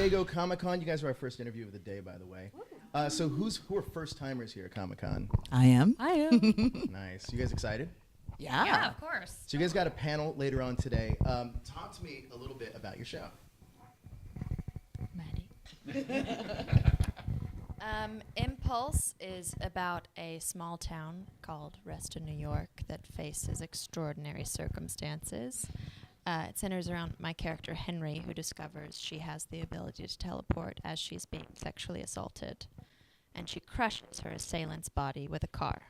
Diego Comic-Con. You guys are our first interview of the day, by the way. So who are first-timers here at Comic-Con? I am. Nice. You guys excited? Yeah, of course. So you guys got a panel later on today. Talk to me a little bit about your show. Maddie. Impulse is about a small town called Reston, New York that faces extraordinary circumstances. It centers around my character Henry, who discovers she has the ability to teleport as she's being sexually assaulted. And she crushes her assailant's body with a car.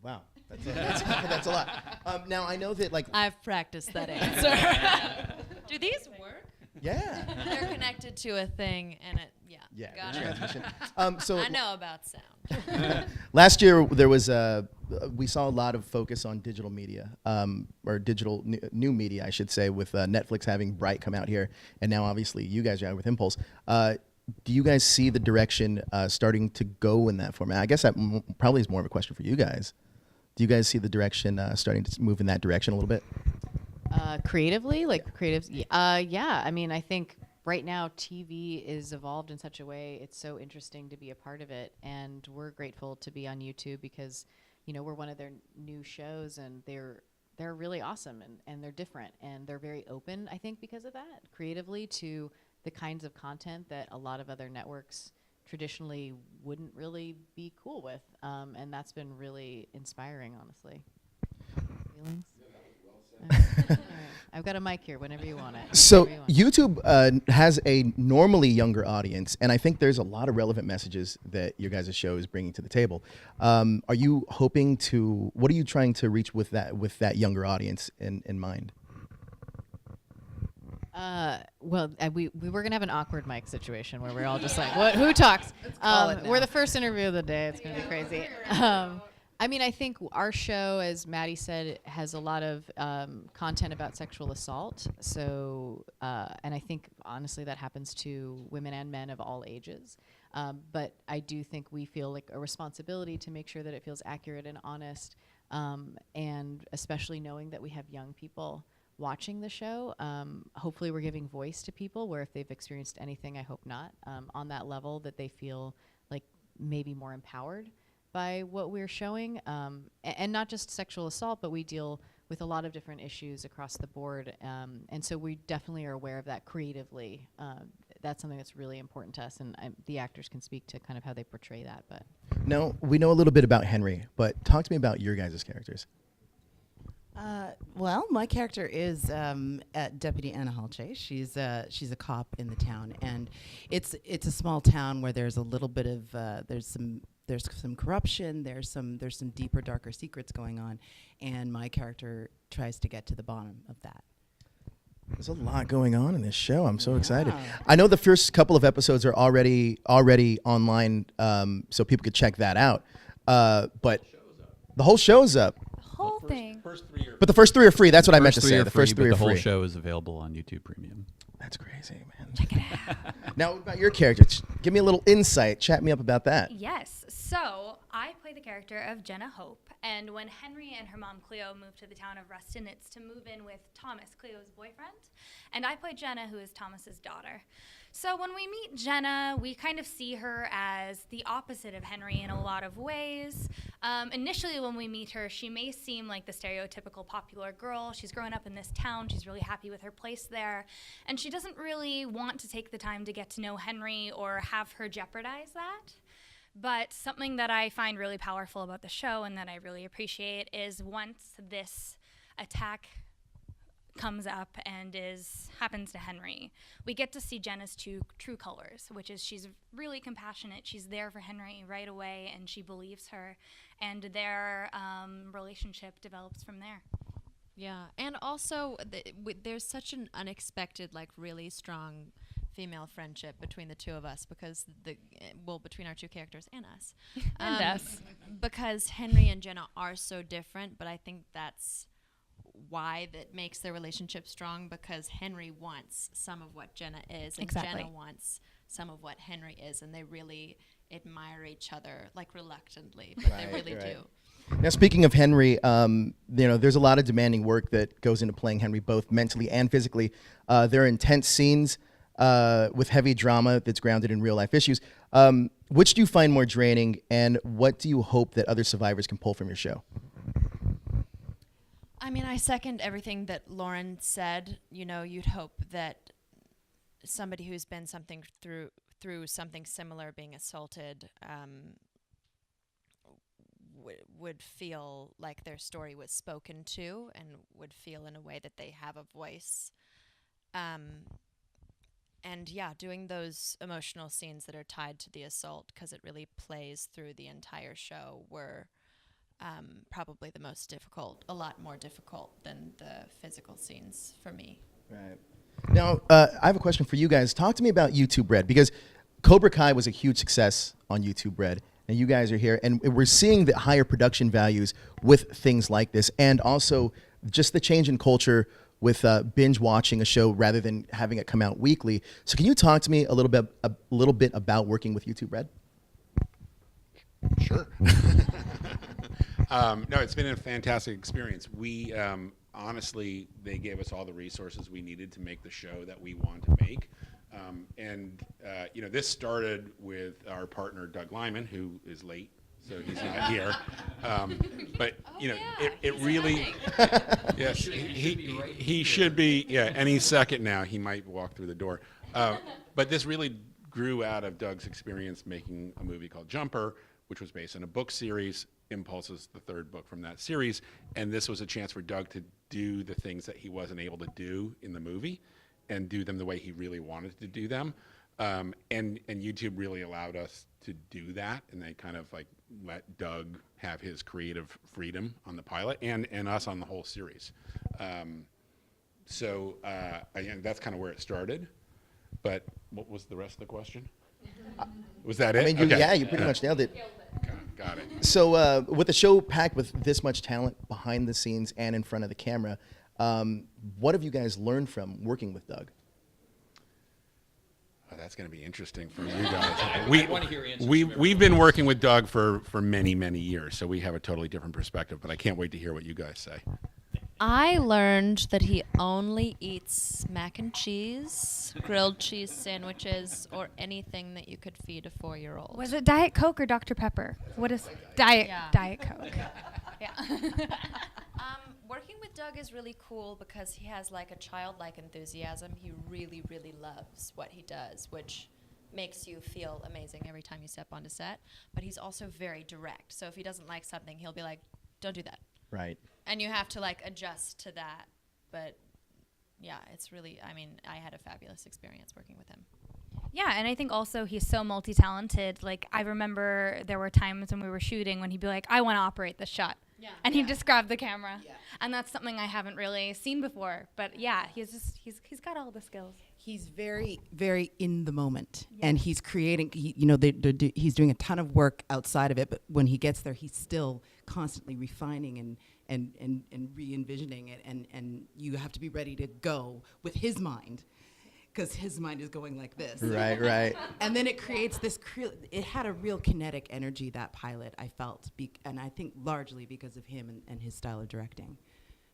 Wow. That's a lot. Now, I know that, like... I've practiced that answer. Do these work? Yeah. They're connected to a thing, and it, Yeah, got the it. transmission. So I know about sound. last year, there was we saw a lot of focus on digital media, or digital new media, I should say, with Netflix having Bright come out here, and now obviously you guys are out with Impulse. Do you guys see the direction starting to go in that format? I guess that probably is more of a question for you guys. Do you guys see the direction starting to move in that direction a little bit? Creatively, like creatives, yeah. I mean, I think right now TV is evolved in such a way, it's so interesting to be a part of it, and we're grateful to be on YouTube because, you know, we're one of their new shows, and they're really awesome, and they're different, and they're very open, I think, because of that, creatively, to the kinds of content that a lot of other networks traditionally wouldn't really be cool with, and that's been really inspiring, honestly. Feelings? All right. I've got a mic here whenever you want it. So Whenever YouTube has a normally younger audience, and I think there's a lot of relevant messages that your guys' show is bringing to the table. Are you hoping to? What are you trying to reach with that younger audience in mind? Well, we were gonna have an awkward mic situation where we're all just like, "What? Who talks?" We're the first interview of the day. It's gonna be crazy. I mean, I think our show, as Maddie said, has a lot of content about sexual assault. So, and I think honestly that happens to women and men of all ages. But I do think we feel like a responsibility to make sure that it feels accurate and honest, and especially knowing that we have young people watching the show. Hopefully we're giving voice to people where if they've experienced anything, I hope not, on that level, that they feel like maybe more empowered by what we're showing, and not just sexual assault, but we deal with a lot of different issues across the board, and so we definitely are aware of that creatively. That's something that's really important to us, and the actors can speak to kind of how they portray that. But Now, we know a little bit about Henry, but talk to me about your guys' characters. Well, my character is Deputy Anna Halche. She's a cop in the town, and it's a small town where there's a little bit of there's some corruption. There's some deeper, darker secrets going on, and my character tries to get to the bottom of that. There's a lot going on in this show. I'm so excited. I know the first couple of episodes are already online, so people could check that out. But the whole show's up. Whole thing. But the first three are free. That's what I meant to say. The first three are The whole free. show is available on YouTube Premium. That's crazy, man. Check it out. Now, what about your character? Give me a little insight. Chat me up about that. Yes. So I play the character of Jenna Hope, and when Henry and her mom Cleo moved to the town of Reston, it's to move in with Thomas, Cleo's boyfriend, and I play Jenna, who is Thomas's daughter. So when we meet Jenna, we kind of see her as the opposite of Henry in a lot of ways. Initially, when we meet her, she may seem like the stereotypical popular girl. She's growing up in this town. She's really happy with her place there. And she doesn't really want to take the time to get to know Henry or have her jeopardize that. But something that I find really powerful about the show and that I really appreciate is once this attack comes up and happens to Henry, we get to see Jenna's true colors, which is she's really compassionate. She's there for Henry right away, and she believes her, and their relationship develops from there. Yeah, and also there's such an unexpected, like, really strong female friendship between the two of us because between our two characters and us. And us. Because Henry and Jenna are so different, but I think that's why that makes their relationship strong, because Henry wants some of what Jenna is, and Exactly. Jenna wants some of what Henry is, and they really admire each other, like, reluctantly, but they really do. Now, speaking of Henry, there's a lot of demanding work that goes into playing Henry, both mentally and physically. There are intense scenes. with heavy drama that's grounded in real life issues. Which do you find more draining, and what do you hope that other survivors can pull from your show? I mean, I second everything that Lauren said. You know, you'd hope that somebody who's been through something similar, being assaulted, would feel like their story was spoken to and would feel in a way that they have a voice. And yeah, doing those emotional scenes that are tied to the assault, because it really plays through the entire show, were probably the most difficult, a lot more difficult than the physical scenes for me. Right. Now, I have a question for you guys. Talk to me about YouTube Red, because Cobra Kai was a huge success on YouTube Red, and you guys are here, and we're seeing the higher production values with things like this, and also just the change in culture with binge watching a show rather than having it come out weekly. So can you talk to me a little bit about working with YouTube Red? Sure. No, it's been a fantastic experience. We honestly, they gave us all the resources we needed to make the show that we want to make. You know, this started with our partner Doug Lyman, who is late, so he's not here. But you know, it really, yes, he should be, yeah, any second now he might walk through the door. But this really grew out of Doug's experience making a movie called Jumper, which was based on a book series. Impulse is the third book from that series, and this was a chance for Doug to do the things that he wasn't able to do in the movie, and do them the way he really wanted to do them. And YouTube really allowed us to do that, and they kind of like let Doug have his creative freedom on the pilot, and us on the whole series. So that's kind of where it started. But what was the rest of the question? Was that it? I mean, you pretty much nailed it. Got it. So with a show packed with this much talent behind the scenes and in front of the camera, what have you guys learned from working with Doug? Oh, that's going to be interesting for you guys. We've been working with Doug for many, many years, so we have a totally different perspective, but I can't wait to hear what you guys say. I learned that he only eats mac and cheese, grilled cheese sandwiches, or anything that you could feed a 4-year-old. Was it Diet Coke or Dr. Pepper? What is Diet Coke? Yeah. Working with Doug is really cool because he has like a childlike enthusiasm. He really, really loves what he does, which makes you feel amazing every time you step onto set. But he's also very direct. So if he doesn't like something, he'll be like, don't do that. Right. And you have to like adjust to that. But yeah, it's really, I mean, I had a fabulous experience working with him. Yeah, and I think also he's so multi-talented. Like, I remember there were times when we were shooting when he'd be like, I want to operate this shot. Yeah. And he'd just grab the camera. Yeah. And that's something I haven't really seen before. But yeah, he's got all the skills. He's very, very in the moment, and he's creating. He's doing a ton of work outside of it, but when he gets there, he's still constantly refining and re-envisioning it, and you have to be ready to go with his mind, because his mind is going like this. Right. And then it creates this. It had a real kinetic energy, that pilot, I felt, and I think largely because of him and his style of directing.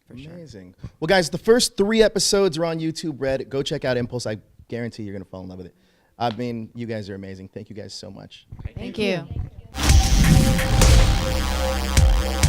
Amazing. Sure. Well, guys, the first 3 episodes are on YouTube Red. Go check out Impulse. I guarantee you're going to fall in love with it. I mean, you guys are amazing. Thank you guys so much. Thank you. Thank you.